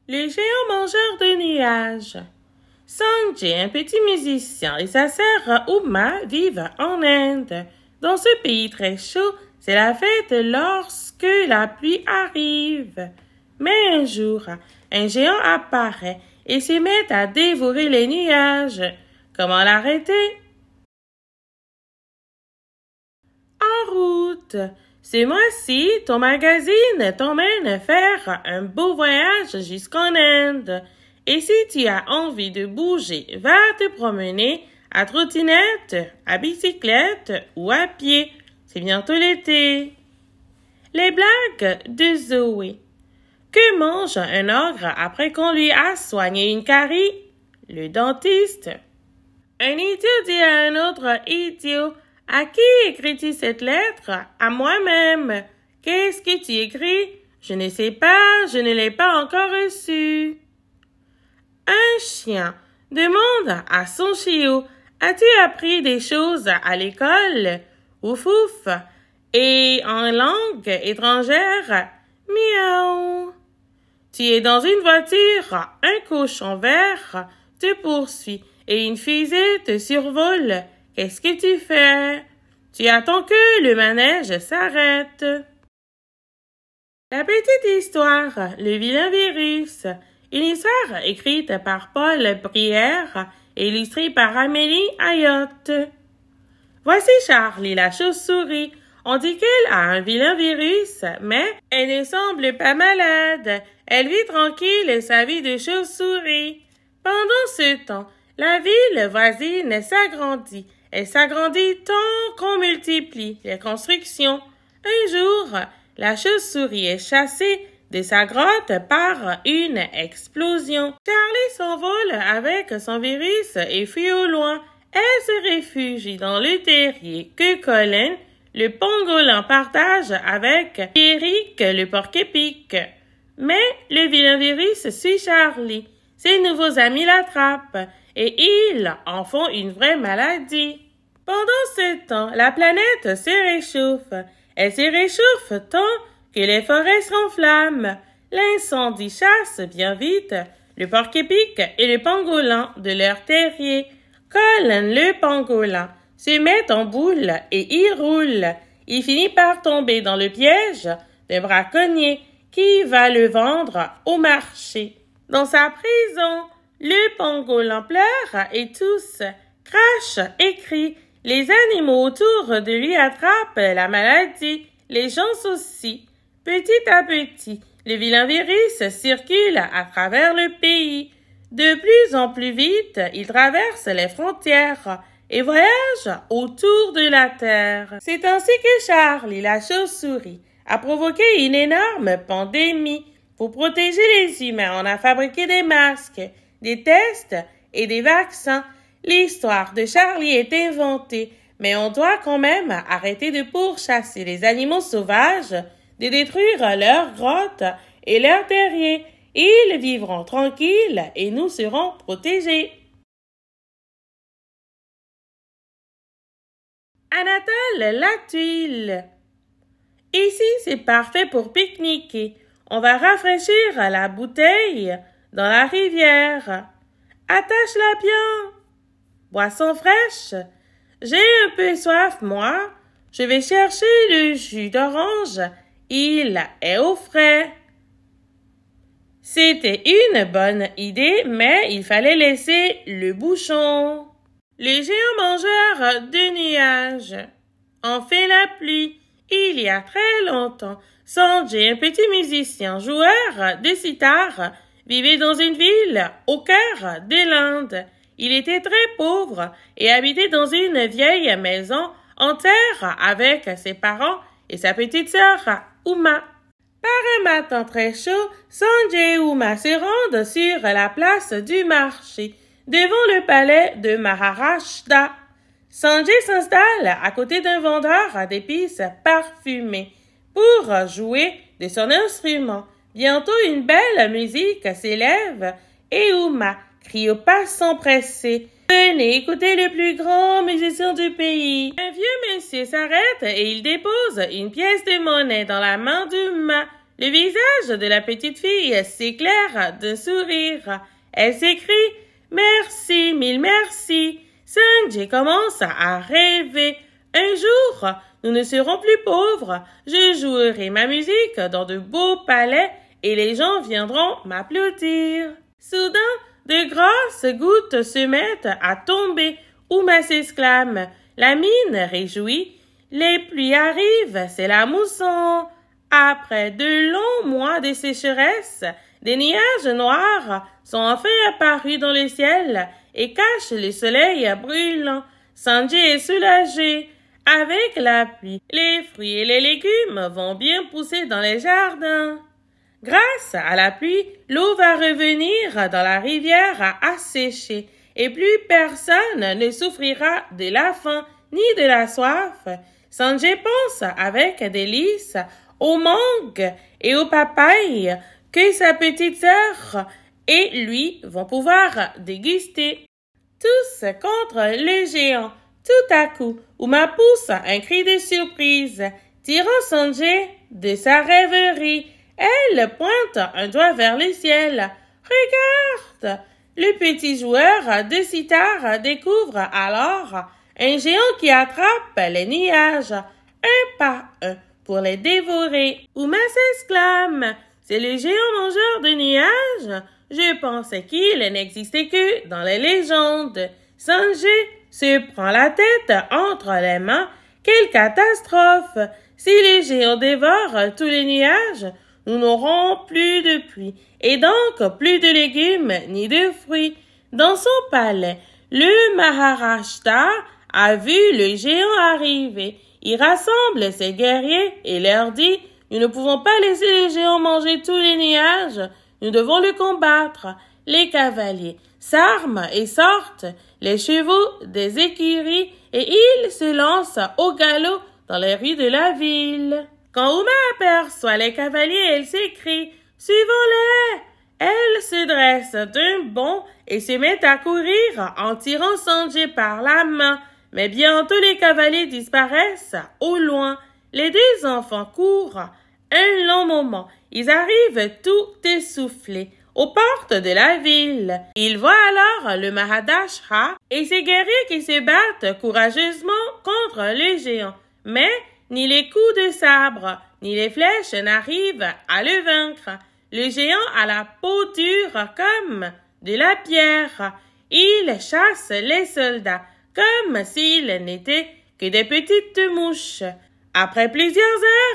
Les géants mangeurs de nuages. Sanjay, un petit musicien, et sa sœur Uma vivent en Inde. Dans ce pays très chaud, c'est la fête lorsque la pluie arrive. Mais un jour, un géant apparaît et se met à dévorer les nuages. Comment l'arrêter? En route. Ce mois-ci, ton magazine t'emmène faire un beau voyage jusqu'en Inde. Et si tu as envie de bouger, va te promener à trottinette, à bicyclette ou à pied. C'est bientôt l'été. Les blagues de Zoé. Que mange un ogre après qu'on lui a soigné une carie? Le dentiste. Un idiot dit à un autre idiot. À qui écris-tu cette lettre? À moi-même. Qu'est-ce que tu écris? Je ne sais pas, je ne l'ai pas encore reçu. Un chien demande à son chiot, as-tu appris des choses à l'école? Ouf ouf. Et en langue étrangère, miaou. Tu es dans une voiture, un cochon vert te poursuit et une fusée te survole. Qu'est-ce que tu fais? Tu attends que le manège s'arrête. La petite histoire, le vilain virus. Une histoire écrite par Paul Brière et illustrée par Amélie Ayotte. Voici Charlie, la chauve-souris. On dit qu'elle a un vilain virus, mais elle ne semble pas malade. Elle vit tranquille sa vie de chauve-souris. Pendant ce temps, la ville voisine s'agrandit. Elle s'agrandit tant qu'on multiplie les constructions. Un jour, la chauve-souris est chassée de sa grotte par une explosion. Charlie s'envole avec son virus et fuit au loin. Elle se réfugie dans le terrier que Colin, le pangolin, partage avec Eric, le porc-épic. Mais le vilain virus suit Charlie. Ses nouveaux amis l'attrapent et ils en font une vraie maladie. Pendant ce temps, la planète se réchauffe. Elle se réchauffe tant que les forêts s'enflamment. L'incendie chasse bien vite le porc-épic et le pangolin de leur terrier. Colin, le pangolin, se met en boule et il roule. Il finit par tomber dans le piège d'un braconnier qui va le vendre au marché. Dans sa prison, le pangolin pleure et tousse, crache et crie. Les animaux autour de lui attrapent la maladie, les gens aussi. Petit à petit, le vilain virus circule à travers le pays. De plus en plus vite, il traverse les frontières et voyage autour de la Terre. C'est ainsi que Charlie, la chauve-souris, a provoqué une énorme pandémie. Pour protéger les humains, on a fabriqué des masques, des tests et des vaccins. L'histoire de Charlie est inventée, mais on doit quand même arrêter de pourchasser les animaux sauvages, de détruire leurs grottes et leurs terriers. Ils vivront tranquilles et nous serons protégés. Anatole la tuile. Ici, c'est parfait pour pique-niquer. On va rafraîchir la bouteille dans la rivière. Attache-la bien. Boisson fraîche. J'ai un peu soif, moi. Je vais chercher le jus d'orange. Il est au frais. C'était une bonne idée, mais il fallait laisser le bouchon. Les géants mangeurs de nuages. Enfin la pluie. Il y a très longtemps, Sanjay, un petit musicien, joueur de sitar, vivait dans une ville au cœur de l'Inde. Il était très pauvre et habitait dans une vieille maison en terre avec ses parents et sa petite sœur, Uma. Par un matin très chaud, Sanjay et Uma se rendent sur la place du marché, devant le palais de Maharashtra. Sanjay s'installe à côté d'un vendeur d'épices parfumées pour jouer de son instrument. Bientôt, une belle musique s'élève et Uma crie aux passants pressés. Venez écouter le plus grand musicien du pays. Un vieux monsieur s'arrête et il dépose une pièce de monnaie dans la main d'Uma. Le visage de la petite fille s'éclaire d'un sourire. Elle s'écrie « Merci, mille merci ». Sanjay commence à rêver. Un jour, nous ne serons plus pauvres. Je jouerai ma musique dans de beaux palais et les gens viendront m'applaudir. Soudain, de grosses gouttes se mettent à tomber. Uma s'exclame. La mine réjouie. Les pluies arrivent, c'est la mousson. Après de longs mois de sécheresse, des nuages noirs sont enfin apparus dans le ciel et cachent le soleil brûlant. Sanjay est soulagé. Avec la pluie, les fruits et les légumes vont bien pousser dans les jardins. Grâce à la pluie, l'eau va revenir dans la rivière à assécher et plus personne ne souffrira de la faim ni de la soif. Sanjay pense avec délice aux mangues et aux papayes que sa petite sœur et lui vont pouvoir déguster. Tous contre le géant. Tout à coup, Uma pousse un cri de surprise, tirant Sanjay de sa rêverie. Elle pointe un doigt vers le ciel. « Regarde !» Le petit joueur de sitar découvre alors un géant qui attrape les nuages, un par un, pour les dévorer. Uma s'exclame. « C'est le géant mangeur de nuages ! Je pensais qu'il n'existait que dans les légendes. » Sanjay se prend la tête entre les mains. Quelle catastrophe! Si les géants dévorent tous les nuages, nous n'aurons plus de pluie et donc plus de légumes ni de fruits. Dans son palais, le Maharashtra a vu le géant arriver. Il rassemble ses guerriers et leur dit « Nous ne pouvons pas laisser les géants manger tous les nuages. Nous devons le combattre. » Les cavaliers s'arment et sortent les chevaux des écuries et ils se lancent au galop dans les rues de la ville. Quand Uma aperçoit les cavaliers, elle s'écrie « Suivons-les !» Elle se dresse d'un bond et se met à courir en tirant Sanjay par la main. Mais bientôt les cavaliers disparaissent au loin. Les deux enfants courent un long moment. Ils arrivent tout essoufflés aux portes de la ville. Ils voient alors le Maharashtra et ses guerriers qui se battent courageusement contre les géants. Mais ni les coups de sabre, ni les flèches n'arrivent à le vaincre. Le géant a la peau dure comme de la pierre. Il chasse les soldats comme s'ils n'étaient que des petites mouches. Après plusieurs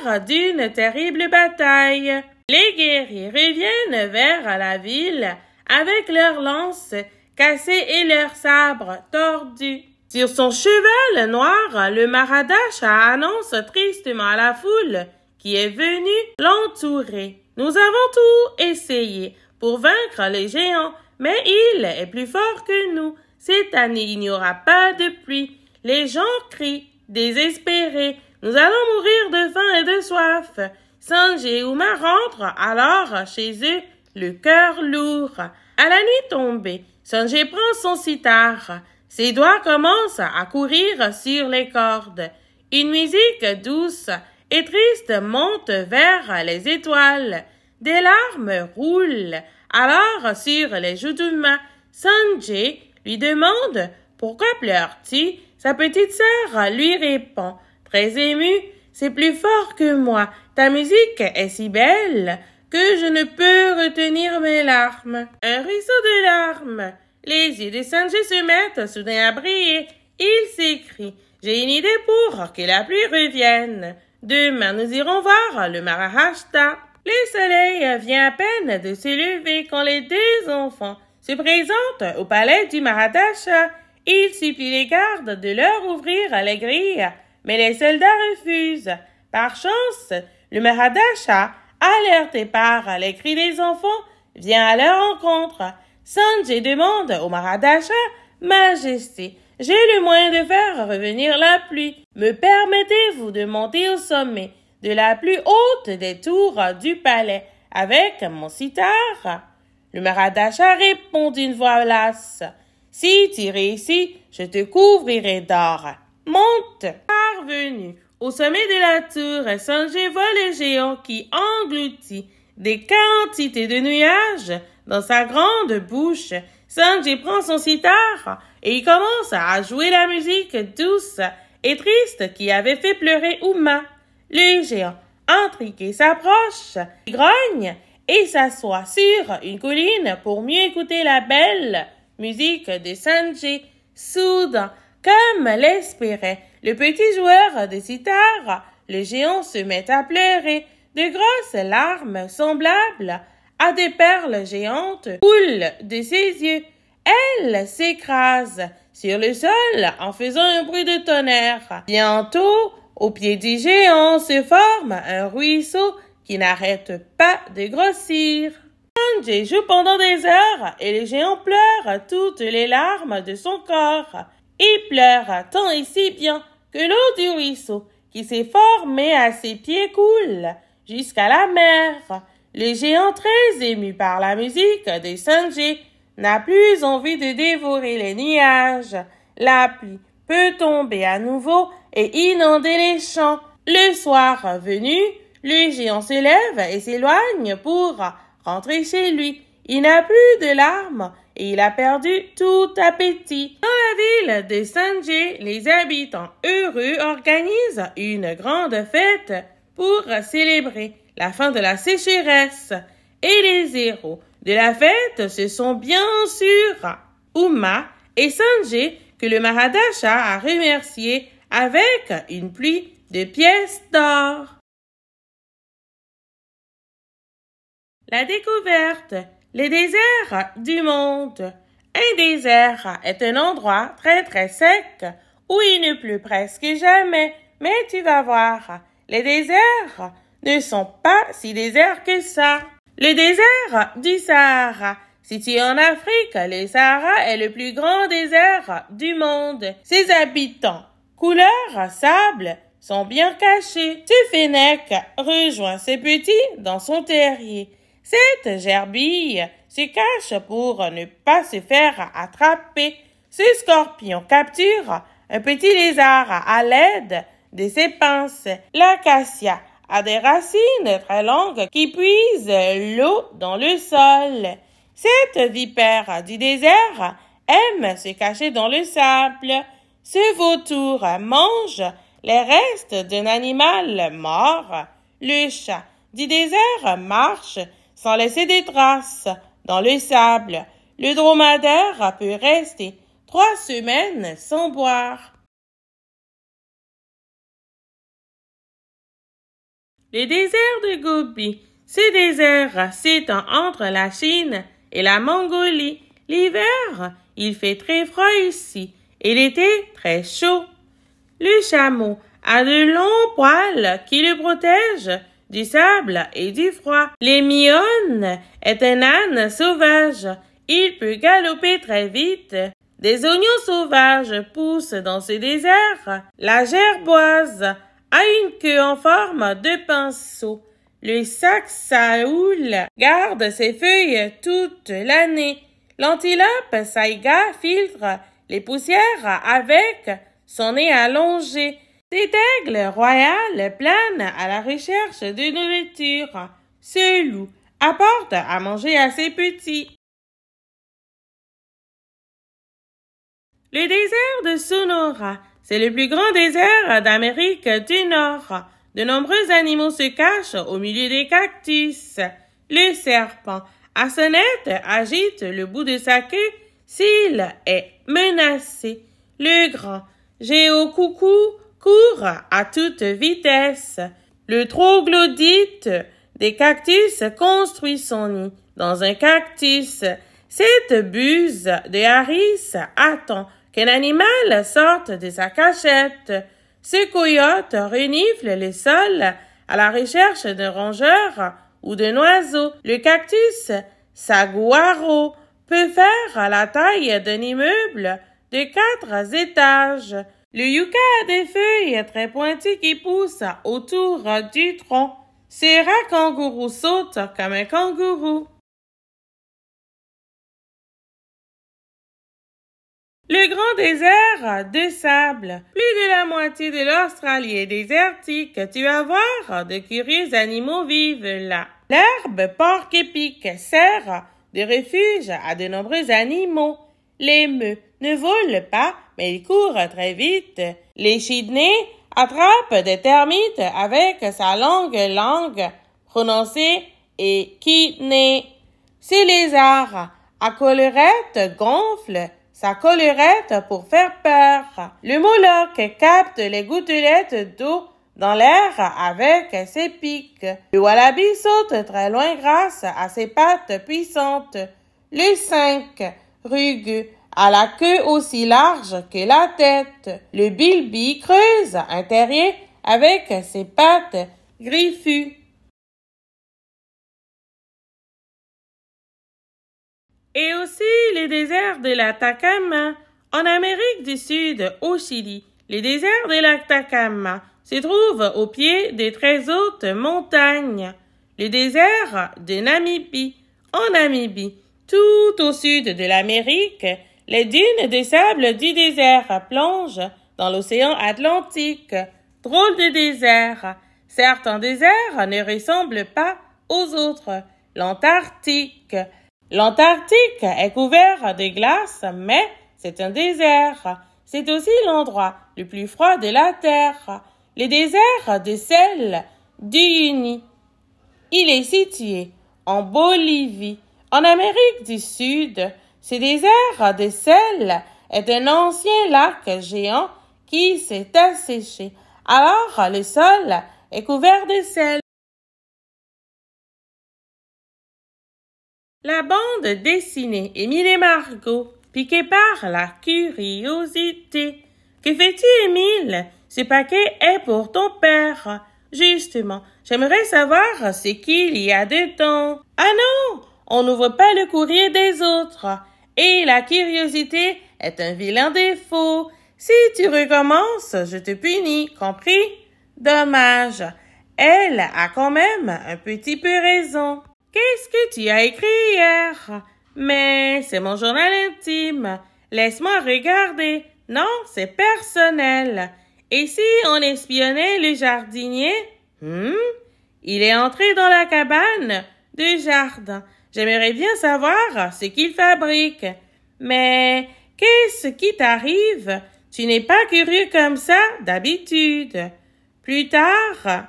heures d'une terrible bataille, les guerriers reviennent vers la ville avec leurs lances cassées et leurs sabres tordus. Sur son cheval noir, le Maharashtra annonce tristement à la foule qui est venue l'entourer. Nous avons tout essayé pour vaincre les géants, mais il est plus fort que nous. Cette année, il n'y aura pas de pluie. Les gens crient, désespérés. Nous allons mourir de faim et de soif. Sanjay et Uma rentrent alors chez eux, le cœur lourd. À la nuit tombée, Sanjay prend son sitar. Ses doigts commencent à courir sur les cordes. Une musique douce et triste monte vers les étoiles. Des larmes roulent alors sur les joues d'Uma. Sanjay lui demande « Pourquoi pleures-tu » Sa petite sœur lui répond, très émue, « C'est plus fort que moi. Ta musique est si belle que je ne peux retenir mes larmes. » Un ruisseau de larmes. Les yeux de Sanjay se mettent soudain à briller. Il s'écrie, « J'ai une idée pour que la pluie revienne. Demain, nous irons voir le Maharashtra. » Le soleil vient à peine de se lever quand les deux enfants se présentent au palais du Maharashtra. Ils supplient les gardes de leur ouvrir les grilles, mais les soldats refusent. Par chance, le Maharashtra, alerté par les cris des enfants, vient à leur rencontre. Sanjay demande au Maharashtra, « Majesté, j'ai le moyen de faire revenir la pluie. Me permettez-vous de monter au sommet de la plus haute des tours du palais avec mon sitar? » Le Maharashtra répond d'une voix lasse, « Si tu réussis, je te couvrirai d'or. » Monte. Parvenu Au sommet de la tour, Sanjay voit le géant qui engloutit des quantités de nuages dans sa grande bouche. Sanjay prend son sitar et il commence à jouer la musique douce et triste qui avait fait pleurer Uma. Le géant, intrigué, s'approche, il grogne et s'assoit sur une colline pour mieux écouter la belle musique de Sanjay. Soudain, comme l'espérait le petit joueur de sitar, le géant se met à pleurer. De grosses larmes semblables à des perles géantes coulent de ses yeux. Elle s'écrase sur le sol en faisant un bruit de tonnerre. Bientôt, au pied du géant se forme un ruisseau qui n'arrête pas de grossir. Sanjay joue pendant des heures et le géant pleure toutes les larmes de son corps. Il pleure tant et si bien que l'eau du ruisseau qui s'est formée à ses pieds coule jusqu'à la mer. Le géant, très ému par la musique de Sanjay, n'a plus envie de dévorer les nuages. La pluie peut tomber à nouveau et inonder les champs. Le soir venu, le géant se lève et s'éloigne pour rentrer chez lui. Il n'a plus de larmes et il a perdu tout appétit. Dans la ville de Sanjay, les habitants heureux organisent une grande fête pour célébrer la fin de la sécheresse. Et les héros de la fête, ce sont bien sûr Uma et Sanjay que le Mahadaja a remerciés avec une pluie de pièces d'or. La découverte, les déserts du monde. Un désert est un endroit très sec où il ne pleut presque jamais, mais tu vas voir, les déserts ne sont pas si déserts que ça. Le désert du Sahara. Situé en Afrique, le Sahara est le plus grand désert du monde. Ses habitants, couleur sable, sont bien cachés. Ce fennec rejoint ses petits dans son terrier. Cette gerbille se cache pour ne pas se faire attraper. Ce scorpion capture un petit lézard à l'aide de ses pinces. L'acacia a des racines très longues qui puisent l'eau dans le sol. Cette vipère du désert aime se cacher dans le sable. Ce vautour mange les restes d'un animal mort. Le chat du désert marche sans laisser des traces dans le sable. Le dromadaire peut rester 3 semaines sans boire. Le désert de Gobi. Ce désert s'étend entre la Chine et la Mongolie. L'hiver, il fait très froid ici et l'été très chaud. Le chameau a de longs poils qui le protègent du sable et du froid. L'Hémione est un âne sauvage. Il peut galoper très vite. Des oignons sauvages poussent dans ce désert. La gerboise a une queue en forme de pinceau. Le saxaoul garde ses feuilles toute l'année. L'antilope saïga filtre les poussières avec son nez allongé. Cet aigle royal plane à la recherche de nourriture. Ce loup apporte à manger à ses petits. Le désert de Sonora, c'est le plus grand désert d'Amérique du Nord. De nombreux animaux se cachent au milieu des cactus. Le serpent à sonnette agite le bout de sa queue s'il est menacé. Le grand géocoucou court à toute vitesse. Le troglodyte des cactus construit son nid dans un cactus. Cette buse de Harris attend qu'un animal sorte de sa cachette. Ce coyote renifle le sol à la recherche d'un rongeur ou d'un oiseau. Le cactus saguaro peut faire la taille d'un immeuble de 4 étages. Le yucca a des feuilles très pointues qui poussent autour du tronc. Ce rat kangourou saute comme un kangourou. Le grand désert de sable. Plus de la moitié moitié de l'Australie est désertique, tu vas voir de curieux animaux vivent là. L'herbe porc-épic sert de refuge à de nombreux animaux. Les meux ne volent pas, mais ils courent très vite. L'échidné attrape des termites avec sa longue langue prononcée échidné. Ce lézard à collerette gonfle sa collerette pour faire peur. Le moloch capte les gouttelettes d'eau dans l'air avec ses pics. Le wallaby saute très loin grâce à ses pattes puissantes. Le cinq rugueux a la queue aussi large que la tête. Le bilby creuse un terrier avec ses pattes griffues. Et aussi les déserts de l'Atacama. En Amérique du Sud, au Chili, les déserts de l'Atacama se trouvent au pied des très hautes montagnes. Le désert de Namibie. En Namibie, tout au sud de l'Amérique, les dunes de sable du désert plongent dans l'océan Atlantique. Drôle de désert. Certains déserts ne ressemblent pas aux autres. L'Antarctique. L'Antarctique est couvert de glace, mais c'est un désert. C'est aussi l'endroit le plus froid de la Terre. Le désert de sel d'Uyuni. Il est situé en Bolivie. En Amérique du Sud, ce désert de sel est un ancien lac géant qui s'est asséché. Alors le sol est couvert de sel. La bande dessinée Émile et Margot, piquée par la curiosité. Que fais-tu, Émile? Ce paquet est pour ton père. Justement, j'aimerais savoir ce qu'il y a dedans. Ah non, on n'ouvre pas le courrier des autres. Et la curiosité est un vilain défaut. Si tu recommences, je te punis, compris? Dommage. Elle a quand même un petit peu raison. Qu'est-ce que tu as écrit hier? Mais c'est mon journal intime. Laisse-moi regarder. Non, c'est personnel. Et si on espionnait le jardinier? Il est entré dans la cabane de jardin. J'aimerais bien savoir ce qu'il fabrique. Mais qu'est-ce qui t'arrive? Tu n'es pas curieux comme ça d'habitude. Plus tard.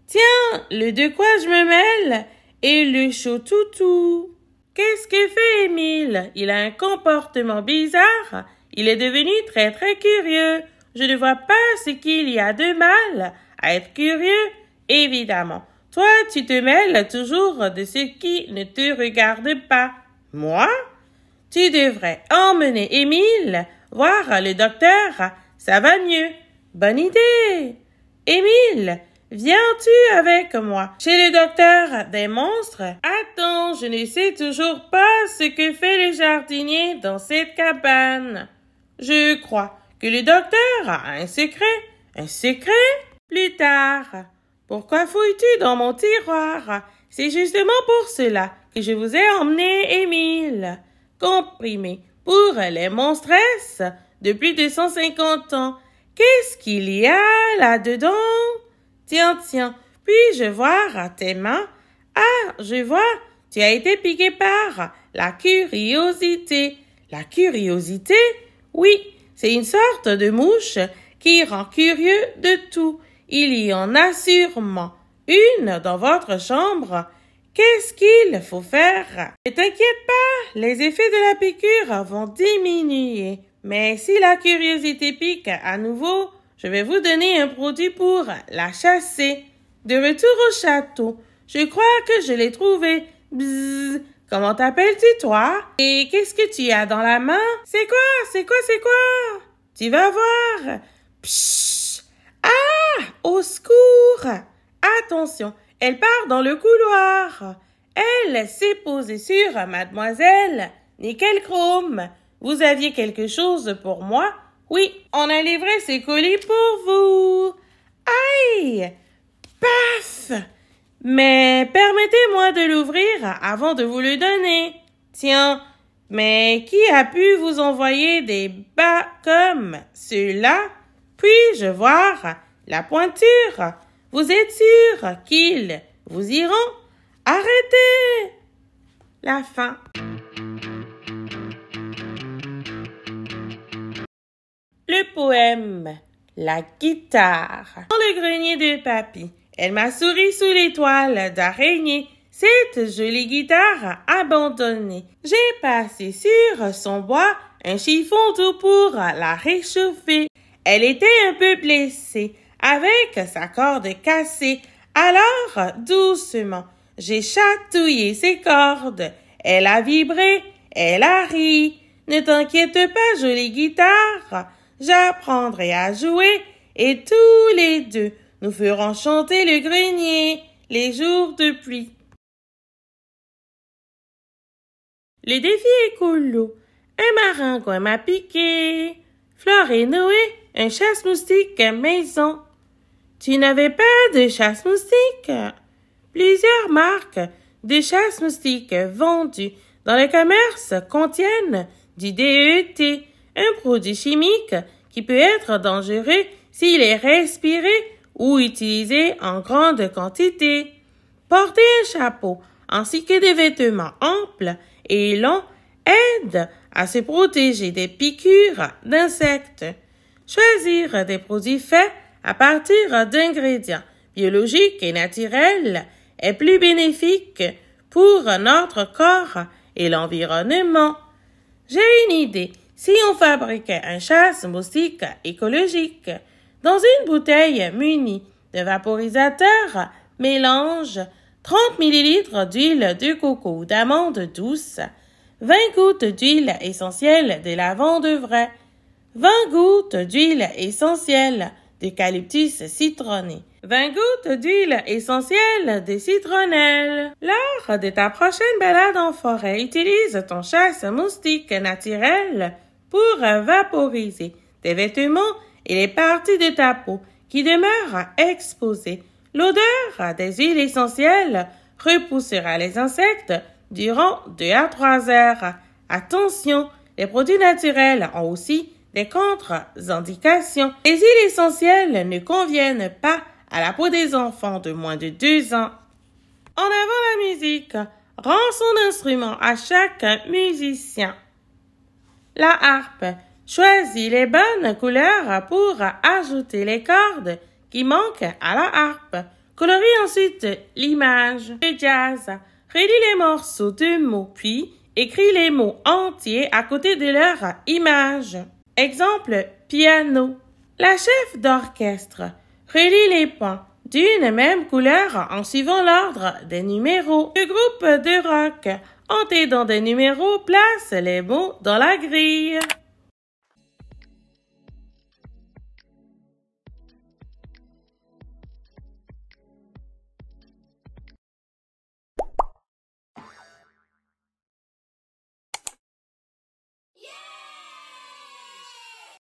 Tiens, le de quoi je me mêle? Et le chaud toutou. Qu'est-ce que fait Émile? Il a un comportement bizarre. Il est devenu très très curieux. Je ne vois pas ce qu'il y a de mal à être curieux, évidemment. Toi, tu te mêles toujours de ce qui ne te regarde pas. Moi? Tu devrais emmener Émile voir le docteur. Ça va mieux. Bonne idée. Émile, viens-tu avec moi chez le docteur des monstres? Attends, je ne sais toujours pas ce que fait le jardinier dans cette cabane. Je crois que le docteur a un secret. Un secret? Plus tard. Pourquoi fouilles-tu dans mon tiroir? C'est justement pour cela que je vous ai emmené Émile. Comprimé pour les monstresses de plus de 150 ans. Qu'est-ce qu'il y a là-dedans? Tiens, puis-je voir tes mains? Ah, je vois, tu as été piqué par la curiosité. La curiosité? Oui, c'est une sorte de mouche qui rend curieux de tout. Il y en a sûrement une dans votre chambre. Qu'est-ce qu'il faut faire? Ne t'inquiète pas, les effets de la piqûre vont diminuer. Mais si la curiosité pique à nouveau, je vais vous donner un produit pour la chasser. De retour au château, je crois que je l'ai trouvé. Bzzz, comment t'appelles-tu, toi? Et qu'est-ce que tu as dans la main? C'est quoi? Tu vas voir. Pshh! Ah! Au secours! Attention, elle part dans le couloir. Elle s'est posée sur mademoiselle Nickel Chrome. Vous aviez quelque chose pour moi? Oui, on a livré ces colis pour vous. Aïe! Paf! Mais permettez-moi de l'ouvrir avant de vous le donner. Tiens, mais qui a pu vous envoyer des bas comme ceux-là? Puis-je voir la pointure? Vous êtes sûr qu'ils vous iront? Arrêtez! La fin. Le poème La guitare. Dans le grenier de papy, elle m'a souri sous l'étoile d'araignée. Cette jolie guitare abandonnée. J'ai passé sur son bois un chiffon doux pour la réchauffer. Elle était un peu blessée, avec sa corde cassée. Alors, doucement, j'ai chatouillé ses cordes. Elle a vibré, elle a ri. Ne t'inquiète pas, jolie guitare, j'apprendrai à jouer et tous les deux, nous ferons chanter le grenier les jours de pluie. Le défi écolo. Un maringouin m'a piqué. Flore et Noé, un chasse-moustique maison. Tu n'avais pas de chasse-moustique? Plusieurs marques de chasse-moustique vendues dans le commerce contiennent du DET, un produit chimique qui peut être dangereux s'il est respiré ou utilisé en grande quantité. Porter un chapeau ainsi que des vêtements amples et longs aide à se protéger des piqûres d'insectes. Choisir des produits faits à partir d'ingrédients biologiques et naturels est plus bénéfique pour notre corps et l'environnement. J'ai une idée. Si on fabriquait un chasse-moustique écologique, dans une bouteille munie de vaporisateur, mélange 30 ml d'huile de coco ou d'amande douce, 20 gouttes d'huile essentielle de lavande vraie, 20 gouttes d'huile essentielle d'eucalyptus citronné, 20 gouttes d'huile essentielle de citronnelle. Lors de ta prochaine balade en forêt, utilise ton chasse-moustique naturel pour vaporiser tes vêtements et les parties de ta peau qui demeurent exposées. L'odeur des huiles essentielles repoussera les insectes durant 2 à 3 heures. Attention, les produits naturels ont aussi des contre-indications. Les huiles essentielles ne conviennent pas à la peau des enfants de moins de 2 ans. En avant la musique, rend son instrument à chaque musicien. La harpe. Choisis les bonnes couleurs pour ajouter les cordes qui manquent à la harpe. Colorie ensuite l'image. Le jazz. Relie les morceaux de mots, puis écris les mots entiers à côté de leur image. Exemple, piano. La chef d'orchestre. Relie les points d'une même couleur en suivant l'ordre des numéros. Le groupe de rock. En t'aidant des numéros, place les mots dans la grille.